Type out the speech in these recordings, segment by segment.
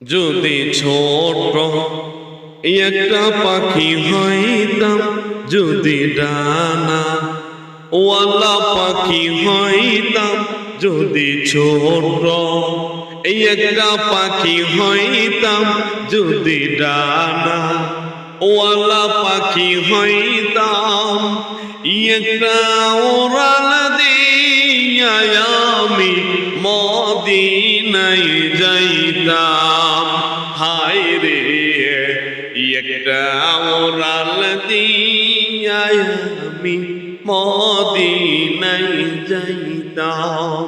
যদি ছোট একটা পাখি হইতাম, যদি ডানা ওয়ালা পাখি হইতাম, যদি ছোট একটা পাখি হইতাম, যদি ডানা ওয়ালা পাখি হইতাম, একটা উড়াল দিয়া আমি মদিনায় যাইতাম। হায় রে একটা উড়াল দিয়া আমি মদিনায় যাইতাম।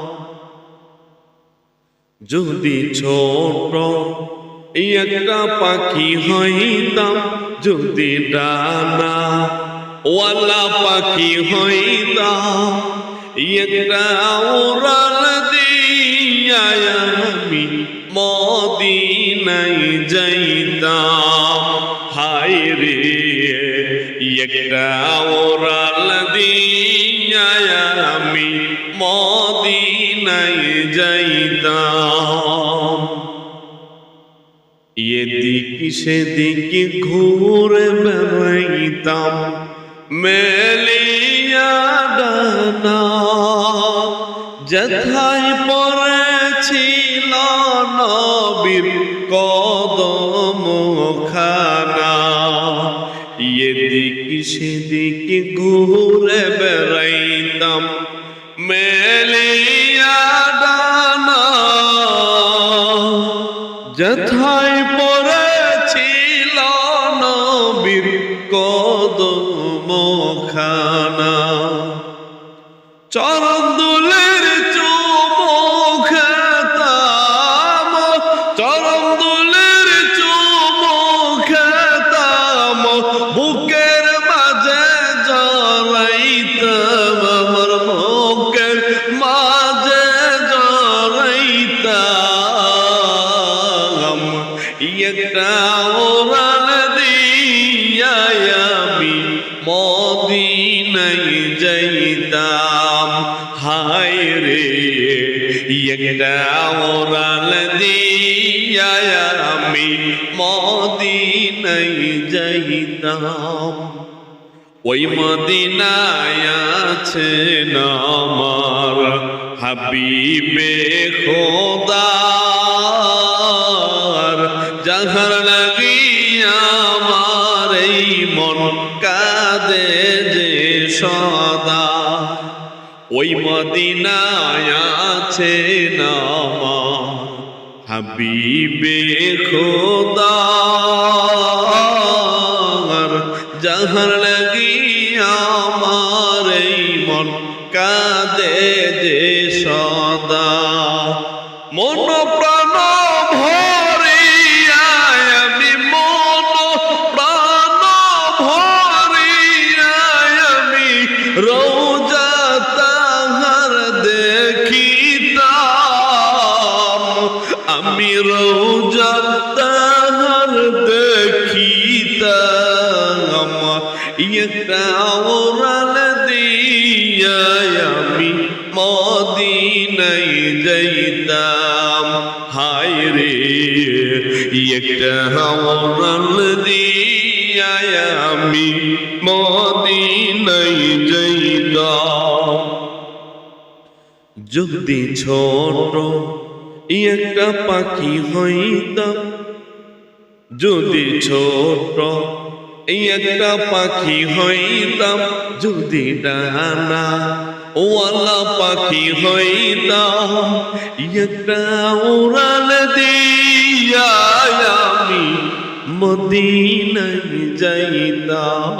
যদি ছোট একটা পাখি হইতাম, যদি ডানা ওয়ালা পাখি হইতাম, একটা উড়াল দিয়া আমি মদিনায় যাইতাম। হায় রে একটা উড়াল দিয়া আমি মদিনায় যাইতাম। এদিক সেদিক ঘুরে বেড়াইতাম মেলিয়া ডানা, যেথায় পড়েছিল নবীর কদম খানা। এদিক সেদিক ঘুরে বেড়াইতাম মেলিয়া ডানা, যেথায় পড়েছিল নবীর কদম খানা। চরণ দুলের চুমো খেতাম, চরণ দুলের চুমো খেতাম, বুকের মাঝে জড়াইতাম, আমার বুকের মাঝে জড়াইতাম। একটা উড়াল দিয়া আমি মদিনায় যাইতাম। হায় রে একটা উড়াল দিয়া আমি মদিনায় যাইতাম। ওই মদিনায় আছেন আমার হাবিবে খোদা, যাহার লাগিয়া আমার এই মন কাঁদে যে সদা। ওই মদিনায় আছেন আমার হাবিবে খোদা, যাহার লাগিয়া আমার এই মন কাঁদে যে সদা। মন প্রাণ ভরিয়া আমি, মন প্রাণ ভরিয়া আমি রোজা তাহার দেখিতাম, আমি রোজা তাহার দেখিতাম। একটা উড়াল দিয়া আমি মদিনায় যাইতাম। হায় রে একটা উড়াল দিয়া আমি মদিনায় যাইতাম। যদি ছোট একটা পাখি হইতাম, যদি ছোট একটা পাখি হইতাম, যদি ডানা ওয়ালা পাখি হইতাম, একটা উড়াল দিয়া আমি মদিনায় যাইতাম।